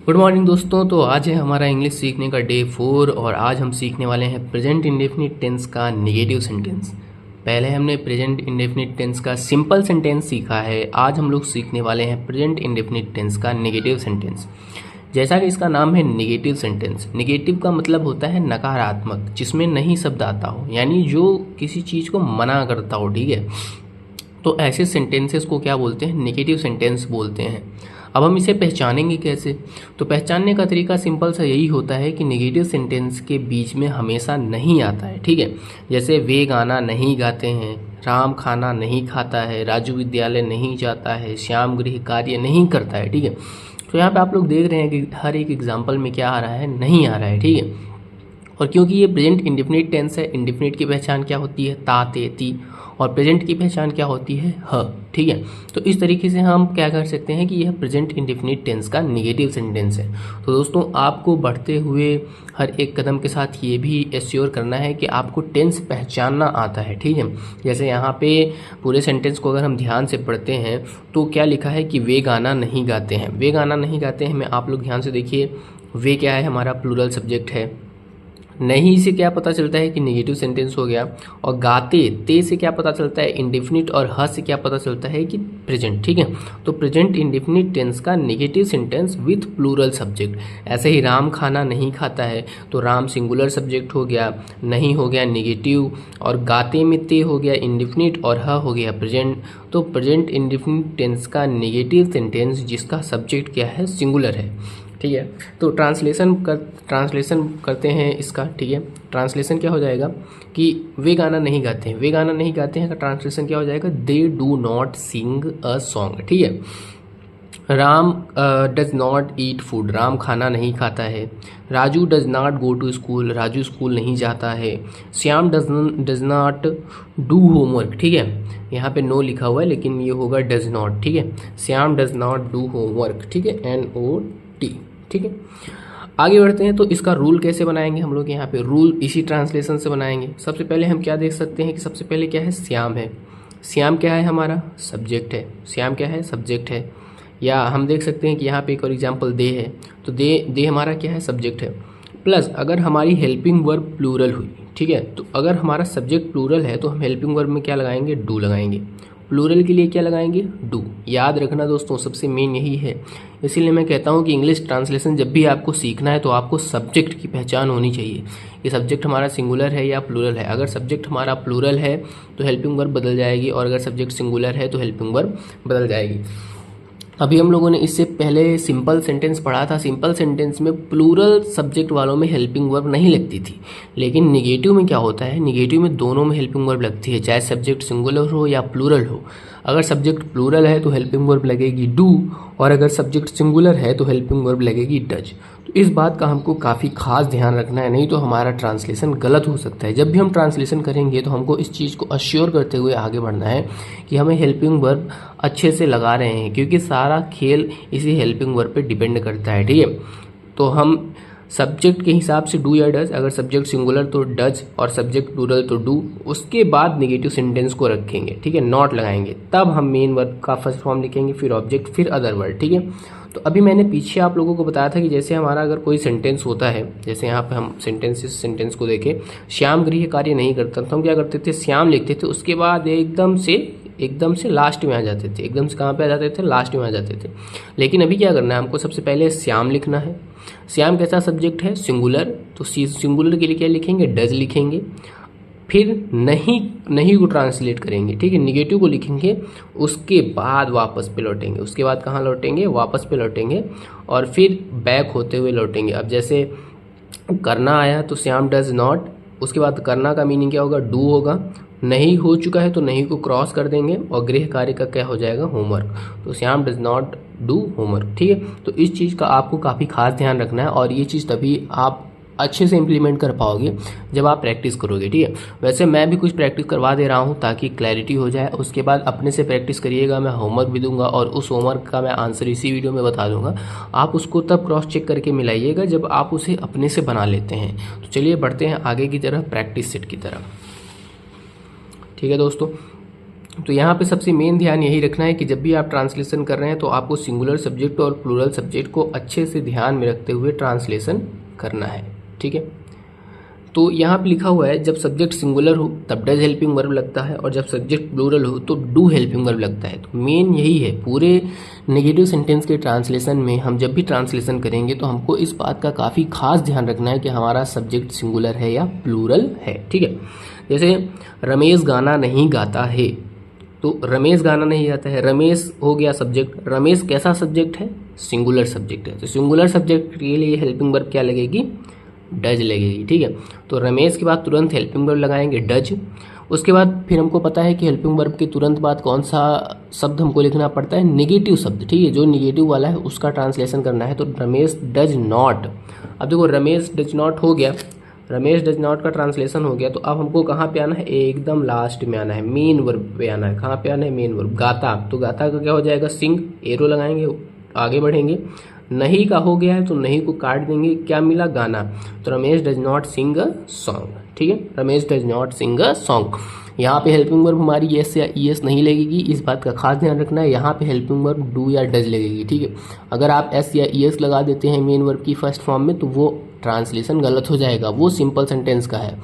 Good morning दोस्तों। तो आज है हमारा इंग्लिश सीखने का डे 4 और आज हम सीखने वाले हैं प्रेजेंट इंडेफिनिट टेंस का नेगेटिव सेंटेंस। पहले हमने प्रेजेंट इंडेफिनिट टेंस का सिंपल सेंटेंस सीखा है, आज हम लोग सीखने वाले हैं प्रेजेंट इंडेफिनिट टेंस का नेगेटिव सेंटेंस। जैसा कि इसका नाम है नेगेटिव सेंटेंस। नेगेटिव का मतलब होता है नकारात्मक, जिसमें नहीं शब्द आता हो, यानी जो किसी चीज़ को मना करता हो। ठीक है, तो ऐसे सेंटेंसेस को क्या बोलते हैं? नेगेटिव सेंटेंस बोलते हैं। अब हम इसे पहचानेंगे कैसे? तो पहचानने का तरीका सिंपल सा यही होता है कि नेगेटिव सेंटेंस के बीच में हमेशा नहीं आता है। ठीक है, जैसे वे गाना नहीं गाते हैं, राम खाना नहीं खाता है, राजू विद्यालय नहीं जाता है, श्याम गृह कार्य नहीं करता है। ठीक है, तो यहाँ पे आप लोग देख रहे हैं कि हर एक एग्जाम्पल में क्या आ रहा है? नहीं आ रहा है। ठीक है, और क्योंकि ये प्रेजेंट इंडेफिनिट टेंस है, इंडेफिनिट की पहचान क्या होती है? ता, ते, ती, और प्रेजेंट की पहचान क्या होती है? ह। ठीक है, तो इस तरीके से हम क्या कर सकते हैं कि यह प्रेजेंट इंडेफिनिट टेंस का नेगेटिव सेंटेंस है। तो दोस्तों, आपको बढ़ते हुए हर एक कदम के साथ ये भी एश्योर करना है कि आपको टेंस पहचानना आता है। ठीक है, जैसे यहाँ पे पूरे सेंटेंस को अगर हम ध्यान से पढ़ते हैं तो क्या लिखा है कि वे गाना नहीं गाते हैं। वे गाना नहीं गाते हैं में आप लोग ध्यान से देखिए, वे क्या है? हमारा प्लूरल सब्जेक्ट है। नहीं से क्या पता चलता है कि नेगेटिव सेंटेंस हो गया, और गाते ते से क्या पता चलता है? इंडेफिनिट, और ह से क्या पता चलता है कि प्रेजेंट। ठीक है, तो प्रेजेंट इंडेफिनिट टेंस का negative sentence with plural subject. ऐसे ही राम खाना नहीं खाता है, तो राम सिंगुलर सब्जेक्ट हो गया, नहीं हो गया नेगेटिव, और गाते में ते हो गया इंडेफिनिट, और ह हो गया प्रेजेंट। तो प्रेजेंट इंडेफिनिट टेंस का नेगेटिव सेंटेंस जिसका सब्जेक्ट क्या है? सिंगुलर है। ठीक है, तो ट्रांसलेशन करते हैं इसका। ठीक है, ट्रांसलेशन क्या हो जाएगा कि वे गाना नहीं गाते हैं। वे गाना नहीं गाते हैं का ट्रांसलेशन क्या हो जाएगा? They do not sing a song. ठीक है, Ram does not eat food, Ram खाना नहीं खाता है। Raju does not go to school, Raju school नहीं जाता है। Shyam does not do homework. ठीक है, यहाँ पे नो लिखा हुआ है लेकिन ये होगा डज नॉट। ठीक है, Shyam does not do homework. ठीक है, NOT। ठीक है, आगे बढ़ते हैं। तो इसका रूल कैसे बनाएंगे हम लोग? यहाँ पे रूल इसी ट्रांसलेशन से बनाएंगे। सबसे पहले हम क्या देख सकते हैं कि सबसे पहले क्या है? श्याम है। श्याम क्या है? हमारा सब्जेक्ट है। श्याम क्या है? सब्जेक्ट है। या हम देख सकते हैं कि यहाँ पे एक और एग्जांपल दे है, तो दे हमारा क्या है? सब्जेक्ट है। प्लस अगर हमारी हेल्पिंग वर्ब प्लूरल हुई, ठीक है, तो अगर हमारा सब्जेक्ट प्लूरल है तो हम हेल्पिंग वर्ब में क्या लगाएंगे? डू लगाएंगे। प्लूरल के लिए क्या लगाएंगे? डू। याद रखना दोस्तों, सबसे मेन यही है। इसीलिए मैं कहता हूँ कि इंग्लिश ट्रांसलेशन जब भी आपको सीखना है तो आपको सब्जेक्ट की पहचान होनी चाहिए कि सब्जेक्ट हमारा सिंगुलर है या प्लूरल है। अगर सब्जेक्ट हमारा प्लूरल है तो हेल्पिंग वर्ब बदल जाएगी, और अगर सब्जेक्ट सिंगुलर है तो हेल्पिंग वर्ब बदल जाएगी। अभी हम लोगों ने इससे पहले सिंपल सेंटेंस पढ़ा था। सिंपल सेंटेंस में प्लूरल सब्जेक्ट वालों में हेल्पिंग वर्ब नहीं लगती थी, लेकिन निगेटिव में क्या होता है? निगेटिव में दोनों में हेल्पिंग वर्ब लगती है, चाहे सब्जेक्ट सिंगुलर हो या प्लूरल हो। अगर सब्जेक्ट प्लूरल है तो हेल्पिंग वर्ब लगेगी डू, और अगर सब्जेक्ट सिंगुलर है तो हेल्पिंग वर्ब लगेगी डज। तो इस बात का हमको काफ़ी खास ध्यान रखना है, नहीं तो हमारा ट्रांसलेशन गलत हो सकता है। जब भी हम ट्रांसलेशन करेंगे तो हमको इस चीज़ को अश्योर करते हुए आगे बढ़ना है कि हमें हेल्पिंग वर्ब अच्छे से लगा रहे हैं, क्योंकि सारा खेल इसी हेल्पिंग वर्ब पे डिपेंड करता है। ठीक है, तो हम सब्जेक्ट के हिसाब से डू या डज, अगर सब्जेक्ट सिंगुलर तो डज और सब्जेक्ट प्लूरल तो डू, उसके बाद नेगेटिव सेंटेंस को रखेंगे। ठीक है, नॉट लगाएंगे, तब हम मेन वर्ब का फर्स्ट फॉर्म लिखेंगे, फिर ऑब्जेक्ट, फिर अदर वर्ड। ठीक है, तो अभी मैंने पीछे आप लोगों को बताया था कि जैसे हमारा अगर कोई सेंटेंस होता है, जैसे यहाँ पे हम सेंटेंस को देखें, श्याम गृह कार्य नहीं करता, तो हम क्या करते थे? श्याम लिखते थे, उसके बाद एकदम से लास्ट में आ जाते थे। एकदम से कहाँ पे आ जाते थे? लास्ट में आ जाते थे। लेकिन अभी क्या करना है हमको? सबसे पहले श्याम लिखना है। श्याम कैसा सब्जेक्ट है? सिंगुलर, तो सिंगुलर के लिए क्या लिखेंगे? डज लिखेंगे। फिर नहीं को ट्रांसलेट करेंगे। ठीक है, निगेटिव को लिखेंगे, उसके बाद वापस पे लौटेंगे। उसके बाद कहाँ लौटेंगे? वापस पे लौटेंगे, और फिर बैक होते हुए लौटेंगे। अब जैसे करना आया तो श्याम डज नॉट, उसके बाद करना का मीनिंग क्या होगा? डू होगा। नहीं हो चुका है तो नहीं को क्रॉस कर देंगे, और गृह कार्य का क्या हो जाएगा? होमवर्क। तो Shyam does not do homework. ठीक है, तो इस चीज़ का आपको काफ़ी खास ध्यान रखना है, और ये चीज़ तभी आप अच्छे से इम्प्लीमेंट कर पाओगे जब आप प्रैक्टिस करोगे। ठीक है, वैसे मैं भी कुछ प्रैक्टिस करवा दे रहा हूँ ताकि क्लैरिटी हो जाए। उसके बाद अपने से प्रैक्टिस करिएगा, मैं होमवर्क भी दूंगा, और उस होमवर्क का मैं आंसर इसी वीडियो में बता दूंगा। आप उसको तब क्रॉस चेक करके मिलाइएगा जब आप उसे अपने से बना लेते हैं। तो चलिए बढ़ते हैं आगे की तरफ, प्रैक्टिस सेट की तरफ। ठीक है दोस्तों, तो यहाँ पे सबसे मेन ध्यान यही रखना है कि जब भी आप ट्रांसलेशन कर रहे हैं तो आपको सिंगुलर सब्जेक्ट और प्लूरल सब्जेक्ट को अच्छे से ध्यान में रखते हुए ट्रांसलेशन करना है, ठीक है। तो यहाँ पे लिखा हुआ है जब सब्जेक्ट सिंगुलर हो तब डज हेल्पिंग वर्ब लगता है, और जब सब्जेक्ट प्लूरल हो तो डू हेल्पिंग वर्ब लगता है। तो मेन यही है पूरे नेगेटिव सेंटेंस के ट्रांसलेशन में। हम जब भी ट्रांसलेशन करेंगे तो हमको इस बात का काफ़ी खास ध्यान रखना है कि हमारा सब्जेक्ट सिंगुलर है या प्लूरल है, ठीक है। जैसे रमेश गाना नहीं गाता है, तो रमेश गाना नहीं गाता है, रमेश हो गया सब्जेक्ट। रमेश कैसा सब्जेक्ट है? सिंगुलर सब्जेक्ट है। तो सिंगुलर सब्जेक्ट के लिए हेल्पिंग वर्ब क्या लगेगी? डज लगेगी, ठीक है। तो रमेश के बाद तुरंत हेल्पिंग वर्ब लगाएंगे डज। उसके बाद फिर हमको पता है कि हेल्पिंग वर्ब के तुरंत बाद कौन सा शब्द हमको लिखना पड़ता है? नेगेटिव शब्द, ठीक है। जो नेगेटिव वाला है उसका ट्रांसलेशन करना है। तो रमेश डज नॉट। अब देखो रमेश डज नॉट हो गया, रमेश डज नॉट का ट्रांसलेशन हो गया। तो अब हमको कहाँ पे आना है? एकदम लास्ट में आना है, मेन वर्ब पे आना है। कहाँ पे आना है? Main verb. गाता, तो गाता का क्या हो जाएगा? सिंग, एरो लगाएंगे, आगे बढ़ेंगे। नहीं का हो गया है तो नहीं को काट देंगे, क्या मिला? गाना। तो Ramesh does not sing a song, ठीक है। Ramesh does not sing a song. यहाँ पे हेल्पिंग वर्ब हमारी यस या ईएस नहीं लगेगी, इस बात का खास ध्यान रखना है। यहाँ पे हेल्पिंग वर्ब डू या डज लगेगी, ठीक है। अगर आप एस या ईएस लगा देते हैं मेन वर्ब की फर्स्ट फॉर्म में तो वो ट्रांसलेशन गलत हो जाएगा, वो सिंपल सेंटेंस का है,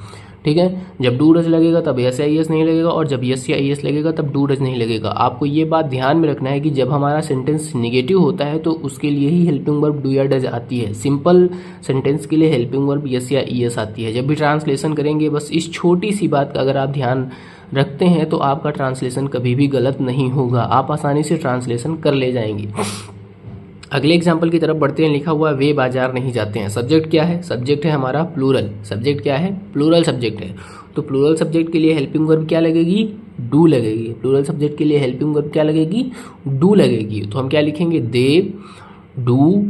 ठीक है। जब डू डज लगेगा तब यस या ईएस नहीं लगेगा, और जब यस या ईएस लगेगा तब डू डज नहीं लगेगा। आपको ये बात ध्यान में रखना है कि जब हमारा सेंटेंस नेगेटिव होता है तो उसके लिए ही हेल्पिंग वर्ब डू या डज आती है। सिंपल सेंटेंस के लिए हेल्पिंग वर्ब यस या ईएस आती है। जब भी ट्रांसलेशन करेंगे बस इस छोटी सी बात का अगर आप ध्यान रखते हैं तो आपका ट्रांसलेशन कभी भी गलत नहीं होगा, आप आसानी से ट्रांसलेशन कर ले जाएंगे। अगले एग्जाम्पल की तरफ बढ़ते हैं। लिखा हुआ वे बाजार नहीं जाते हैं। सब्जेक्ट क्या है? सब्जेक्ट है हमारा प्लूरल। सब्जेक्ट क्या है? प्लूरल सब्जेक्ट है। तो प्लूरल सब्जेक्ट के लिए हेल्पिंग वर्ब क्या लगेगी? डू लगेगी। प्लूरल सब्जेक्ट के लिए हेल्पिंग वर्ब क्या लगेगी? डू लगेगी। तो हम क्या लिखेंगे? दे डू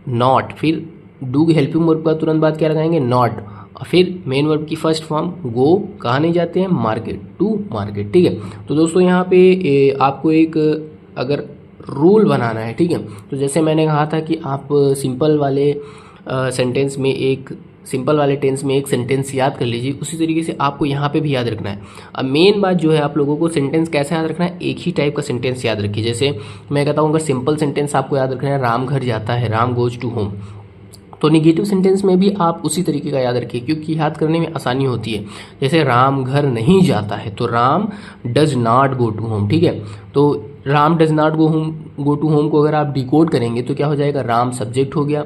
नॉट, फिर डू की हेल्पिंग वर्ब का तुरंत बाद क्या लगाएंगे? नॉट, और फिर मेन वर्ब की फर्स्ट फॉर्म गो, कहाँ नहीं जाते हैं? मार्केट, टू मार्केट, ठीक है। तो दोस्तों यहाँ पे आपको एक अगर रूल बनाना है, ठीक है। तो जैसे मैंने कहा था कि आप सिंपल वाले सेंटेंस में एक सिंपल वाले टेंस में एक सेंटेंस याद कर लीजिए, उसी तरीके से आपको यहाँ पे भी याद रखना है। अब मेन बात जो है आप लोगों को सेंटेंस कैसे याद रखना है? एक ही टाइप का सेंटेंस याद रखिए। जैसे मैं कहता हूँ अगर सिंपल सेंटेंस आपको याद रखना है, राम घर जाता है, राम गोज टू होम, तो निगेटिव सेंटेंस में भी आप उसी तरीके का याद रखिए, क्योंकि याद करने में आसानी होती है। जैसे राम घर नहीं जाता है तो Ram does not go to home, ठीक है। तो Ram does not go to home को अगर आप डिकोड करेंगे तो क्या हो जाएगा? राम सब्जेक्ट हो गया,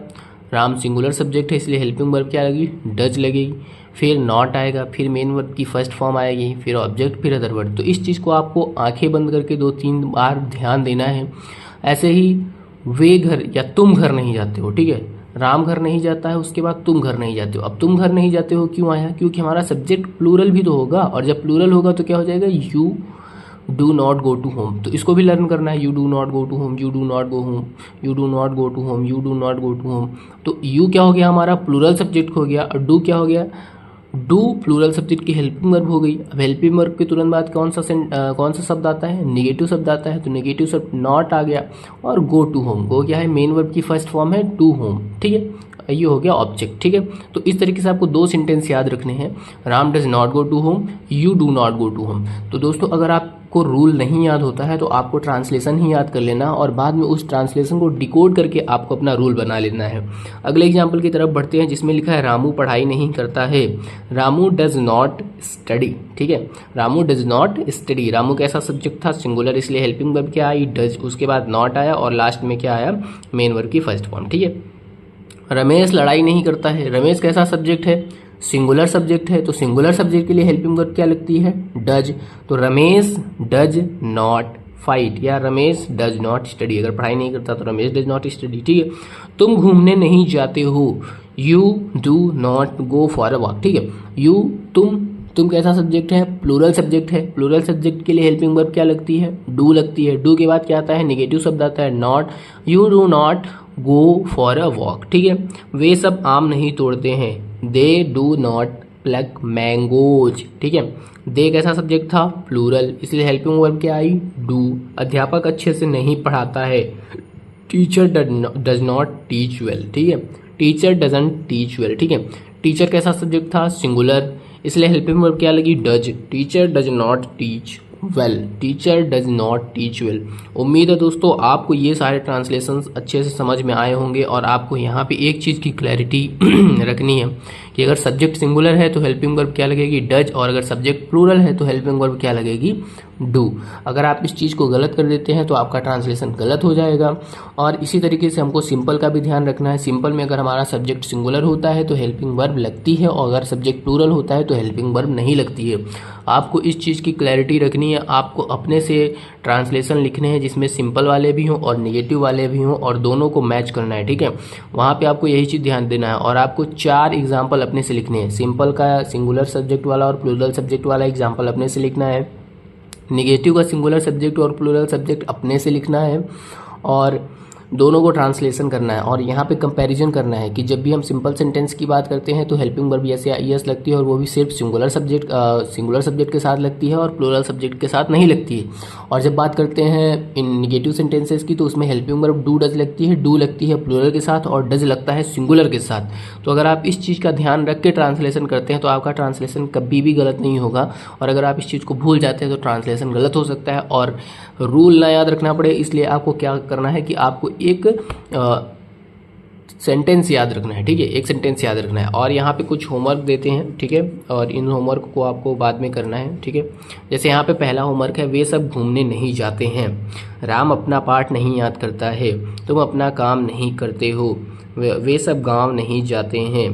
राम सिंगुलर सब्जेक्ट है इसलिए हेल्पिंग वर्ब क्या लगेगी? डज लगेगी, फिर नॉट आएगा, फिर मेन वर्ब की फर्स्ट फॉर्म आएगी, फिर ऑब्जेक्ट, फिर अदर वर्ड। तो इस चीज़ को आपको आंखें बंद करके 2-3 बार ध्यान देना है। ऐसे ही वे घर या तुम घर नहीं जाते हो, ठीक है। राम घर नहीं जाता है, उसके बाद तुम घर नहीं जाते हो। अब तुम घर नहीं जाते हो क्यों आया? क्योंकि हमारा सब्जेक्ट प्लूरल भी तो होगा, और जब प्लूरल होगा तो क्या हो जाएगा? You do not go to home. तो इसको भी लर्न करना है। You do not go to home, you do not go home, you do not go to home, you do not go to home. तो यू क्या हो गया? हमारा प्लूरल सब्जेक्ट हो गया, और डू क्या हो गया? डू प्लूरल सब्जेक्ट की हेल्पिंग वर्ब हो गई। अब हेल्पिंग वर्ब के तुरंत बाद कौन सा शब्द आता है? नेगेटिव शब्द आता है। तो नेगेटिव शब्द नॉट आ गया, और गो टू होम, गो क्या है? मेन वर्ब की फर्स्ट फॉर्म है टू होम, ठीक है। ये हो गया ऑब्जेक्ट, ठीक है। तो इस तरीके से आपको 2 सेंटेंस याद रखने हैं। Ram does not go to home, you do not go to home. तो दोस्तों अगर आपको रूल नहीं याद होता है तो आपको ट्रांसलेशन ही याद कर लेना, और बाद में उस ट्रांसलेशन को डिकोड करके आपको अपना रूल बना लेना है। अगले एग्जाम्पल की तरफ बढ़ते हैं जिसमें लिखा है रामू पढ़ाई नहीं करता है। रामू डज नॉट स्टडी, ठीक है। Ramu does not study. Ramu कैसा सब्जेक्ट था? सिंगुलर, इसलिए हेल्पिंग वर्ब क्या आई? डज, उसके बाद नॉट आया, और लास्ट में क्या आया? मेन वर्ब की फर्स्ट फॉर्म, ठीक है। रमेश लड़ाई नहीं करता है। रमेश कैसा सब्जेक्ट है? सिंगुलर सब्जेक्ट है। तो सिंगुलर सब्जेक्ट के लिए हेल्पिंग वर्ब क्या लगती है? डज। तो रमेश डज नॉट फाइट, या रमेश डज नॉट स्टडी। अगर पढ़ाई नहीं करता तो रमेश डज नॉट स्टडी, ठीक है। तुम घूमने नहीं जाते हो। You do not go for a walk, ठीक है। यू तुम कैसा सब्जेक्ट है? प्लूरल सब्जेक्ट है। प्लूरल सब्जेक्ट के लिए हेल्पिंग वर्ब क्या लगती है? डू लगती है। डू के बाद क्या आता है? नेगेटिव शब्द आता है not. You do not go for a walk, ठीक है। वे सब आम नहीं तोड़ते हैं। They do not plug mangoes, ठीक है। दे कैसा सब्जेक्ट था? प्लूरल, इसलिए हेल्पिंग वर्ब क्या आई? डू। अध्यापक अच्छे से नहीं पढ़ाता है। Teacher does not teach well, ठीक है। टीचर डजंट टीच वेल, ठीक है। टीचर कैसा सब्जेक्ट था? सिंगुलर, इसलिए हेल्पिंग वर्ब क्या लगी? Does. Teacher does not teach well, teacher does not teach well. उम्मीद है दोस्तों आपको ये सारे ट्रांसलेशंस अच्छे से समझ में आए होंगे और आपको यहाँ पे एक चीज़ की क्लैरिटी रखनी है कि अगर सब्जेक्ट सिंगुलर है तो हेल्पिंग वर्ब क्या लगेगी, डज, और अगर सब्जेक्ट प्लूरल है तो हेल्पिंग वर्ब क्या लगेगी, डू। अगर आप इस चीज़ को गलत कर देते हैं तो आपका ट्रांसलेशन गलत हो जाएगा। और इसी तरीके से हमको सिंपल का भी ध्यान रखना है। सिंपल में अगर हमारा सब्जेक्ट सिंगुलर होता है तो हेल्पिंग वर्ब लगती है और अगर सब्जेक्ट प्लूरल होता है तो हेल्पिंग वर्ब नहीं लगती है। आपको इस चीज़ की क्लैरिटी रखनी है। आपको अपने से ट्रांसलेशन लिखने हैं जिसमें सिंपल वाले भी हों और नेगेटिव वाले भी हों और दोनों को मैच करना है, ठीक है। वहाँ पे आपको यही चीज़ ध्यान देना है और आपको 4 एग्जाम्पल अपने से लिखने हैं। सिंपल का सिंगुलर सब्जेक्ट वाला और प्लूरल सब्जेक्ट वाला एग्जाम्पल अपने से लिखना है। नेगेटिव का सिंगुलर सब्जेक्ट और प्लूरल सब्जेक्ट अपने से लिखना है और दोनों को ट्रांसलेशन करना है। और यहाँ पे कंपैरिजन करना है कि जब भी हम सिंपल सेंटेंस की बात करते हैं तो हेल्पिंग वर्ब यस या ईएस लगती है और वो भी सिर्फ सिंगुलर सब्जेक्ट के साथ लगती है और प्लूरल सब्जेक्ट के साथ नहीं लगती है। और जब बात करते हैं इन नेगेटिव सेंटेंसेस की तो उसमें हेल्पिंग वर्ब डू डज लगती है, डू लगती है प्लूरल के साथ और डज लगता है सिंगुलर के साथ। तो अगर आप इस चीज़ का ध्यान रख के ट्रांसलेशन करते हैं तो आपका ट्रांसलेशन कभी भी गलत नहीं होगा। और अगर आप इस चीज़ को भूल जाते हैं तो ट्रांसलेशन गलत हो सकता है और रूल ना याद रखना पड़े। इसलिए आपको क्या करना है कि आपको एक सेंटेंस याद रखना है, ठीक है, एक सेंटेंस याद रखना है। और यहाँ पे कुछ होमवर्क देते हैं, ठीक है, और इन होमवर्क को आपको बाद में करना है, ठीक है। जैसे यहाँ पे पहला होमवर्क है, वे सब घूमने नहीं जाते हैं, राम अपना पाठ नहीं याद करता है, तुम अपना काम नहीं करते हो, वे सब गांव नहीं जाते हैं,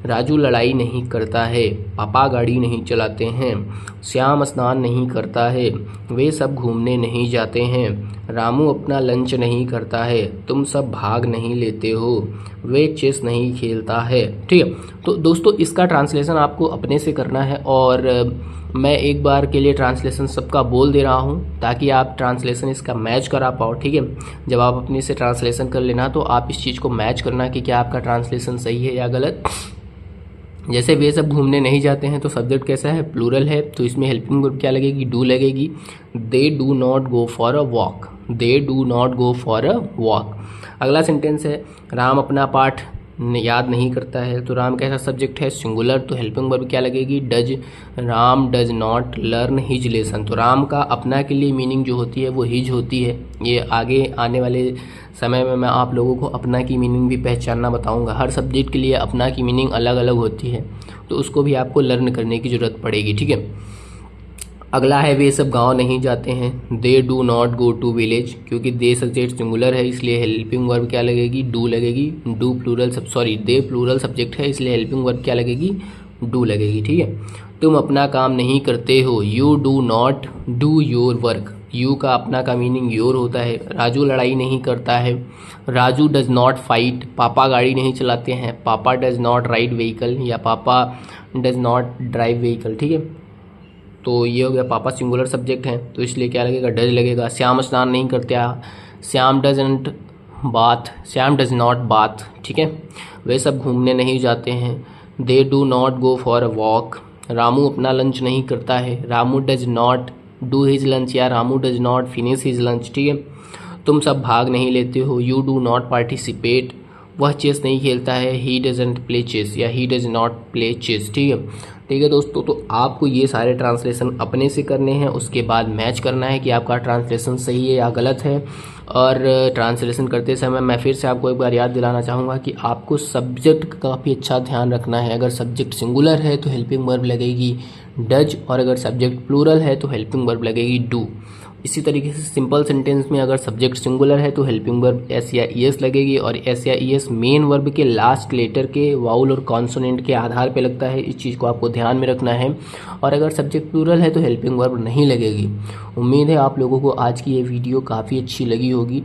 राजू लड़ाई नहीं करता है, पापा गाड़ी नहीं चलाते हैं, श्याम स्नान नहीं करता है, वे सब घूमने नहीं जाते हैं, रामू अपना लंच नहीं करता है, तुम सब भाग नहीं लेते हो, वे चेस नहीं खेलता है, ठीक है। तो दोस्तों इसका ट्रांसलेशन आपको अपने से करना है और मैं एक बार के लिए ट्रांसलेशन सबका बोल दे रहा हूँ ताकि आप ट्रांसलेशन इसका मैच करा पाओ, ठीक है। जब आप अपने से ट्रांसलेशन कर लेना तो आप इस चीज़ को मैच करना कि क्या आपका ट्रांसलेशन सही है या गलत। जैसे वे सब घूमने नहीं जाते हैं तो सब्जेक्ट कैसा है, प्लूरल है, तो इसमें हेल्पिंग वर्ब क्या लगेगी, डू लगेगी। दे do not go for a walk, they do not go for a walk. अगला सेंटेंस है, राम अपना पाठ याद नहीं करता है, तो राम कैसा सब्जेक्ट है, सिंगुलर, तो हेल्पिंग वर्ब क्या लगेगी, does. Ram does not learn his lesson, तो राम का अपना के लिए मीनिंग जो होती है वो हिज होती है। ये आगे आने वाले समय में मैं आप लोगों को अपना की मीनिंग भी पहचानना बताऊंगा। हर सब्जेक्ट के लिए अपना की मीनिंग अलग अलग होती है, तो उसको भी आपको लर्न करने की ज़रूरत पड़ेगी, ठीक है। अगला है, वे सब गांव नहीं जाते हैं, they do not go to village, क्योंकि दे सब्जेक्ट सिंगुलर है इसलिए हेल्पिंग वर्ब क्या लगेगी, डू लगेगी। Do plural they plural subject है इसलिए हेल्पिंग वर्ब क्या लगेगी, डू लगेगी, ठीक है। तुम अपना काम नहीं करते हो, you do not do your work, you का अपना का मीनिंग योर होता है। राजू लड़ाई नहीं करता है, राजू डज नॉट फाइट, पापा गाड़ी नहीं चलाते हैं, पापा डज नॉट राइड व्हीकल या पापा डज नॉट ड्राइव व्हीकल, ठीक है। तो ये हो गया, पापा सिंगुलर सब्जेक्ट है तो इसलिए क्या लगेगा, डज लगेगा। श्याम स्नान नहीं करते, Shyam doesn't bath, Shyam does not bath, ठीक है। वे सब घूमने नहीं जाते हैं, they do not go for a walk. Ramu अपना लंच नहीं करता है, Ramu does not do his lunch या Ramu does not finish his lunch, ठीक है। तुम सब भाग नहीं लेते हो, यू डू नॉट पार्टिसिपेट, वह चेस नहीं खेलता है, ही डजंट प्ले चेस या he does not play chess, ठीक है। ठीक है दोस्तों, तो आपको ये सारे ट्रांसलेशन अपने से करने हैं, उसके बाद मैच करना है कि आपका ट्रांसलेशन सही है या गलत है। और ट्रांसलेशन करते समय मैं फिर से आपको एक बार याद दिलाना चाहूँगा कि आपको सब्जेक्ट का काफ़ी अच्छा ध्यान रखना है। अगर सब्जेक्ट सिंगुलर है तो हेल्पिंग वर्ब लगेगी डज, और अगर सब्जेक्ट प्लूरल है तो हेल्पिंग वर्ब लगेगी डू। इसी तरीके से सिंपल सेंटेंस में अगर सब्जेक्ट सिंगुलर है तो हेल्पिंग वर्ब एस या ईएस लगेगी, और एस या ईएस मेन वर्ब के लास्ट लेटर के वाउल और कॉन्सोनेंट के आधार पे लगता है। इस चीज़ को आपको ध्यान में रखना है। और अगर सब्जेक्ट प्लूरल है तो हेल्पिंग वर्ब नहीं लगेगी। उम्मीद है आप लोगों को आज की ये वीडियो काफ़ी अच्छी लगी होगी।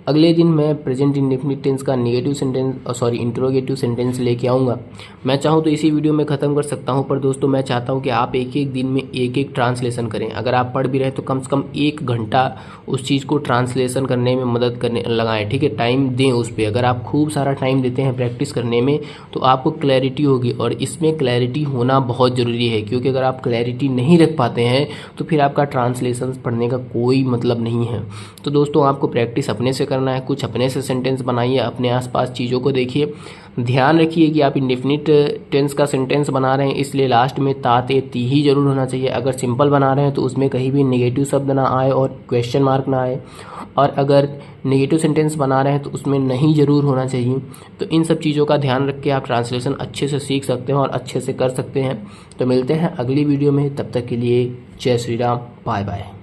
अगले दिन मैं प्रेजेंट इंडेफिनिट टेंस का नेगेटिव सेंटेंस इंट्रोगेटिव सेंटेंस लेके आऊँगा। मैं चाहूँ तो इसी वीडियो में ख़त्म कर सकता हूँ, पर दोस्तों मैं चाहता हूँ कि आप एक एक दिन में एक एक ट्रांसलेशन करें। अगर आप पढ़ भी रहे तो कम से कम 1 घंटा उस चीज़ को ट्रांसलेशन करने में मदद करने लगाएं, ठीक है। टाइम दें उस पर। अगर आप खूब सारा टाइम देते हैं प्रैक्टिस करने में तो आपको क्लैरिटी होगी, और इसमें क्लैरिटी होना बहुत ज़रूरी है, क्योंकि अगर आप क्लैरिटी नहीं रख पाते हैं तो फिर आपका ट्रांसलेशन पढ़ने का कोई मतलब नहीं है। तो दोस्तों आपको प्रैक्टिस अपने से करना है, कुछ अपने से सेंटेंस बनाइए, अपने आसपास चीज़ों को देखिए। ध्यान रखिए कि आप इंडेफिनिट टेंस का सेंटेंस बना रहे हैं, इसलिए लास्ट में ता ते ती ही जरूर होना चाहिए। अगर सिंपल बना रहे हैं तो उसमें कहीं भी नेगेटिव शब्द ना आए और क्वेश्चन मार्क ना आए, और अगर नेगेटिव सेंटेंस बना रहे हैं तो उसमें नहीं जरूर होना चाहिए। तो इन सब चीज़ों का ध्यान रख के आप ट्रांसलेशन अच्छे से सीख सकते हैं और अच्छे से कर सकते हैं। तो मिलते हैं अगली वीडियो में, तब तक के लिए जय श्री राम, बाय बाय।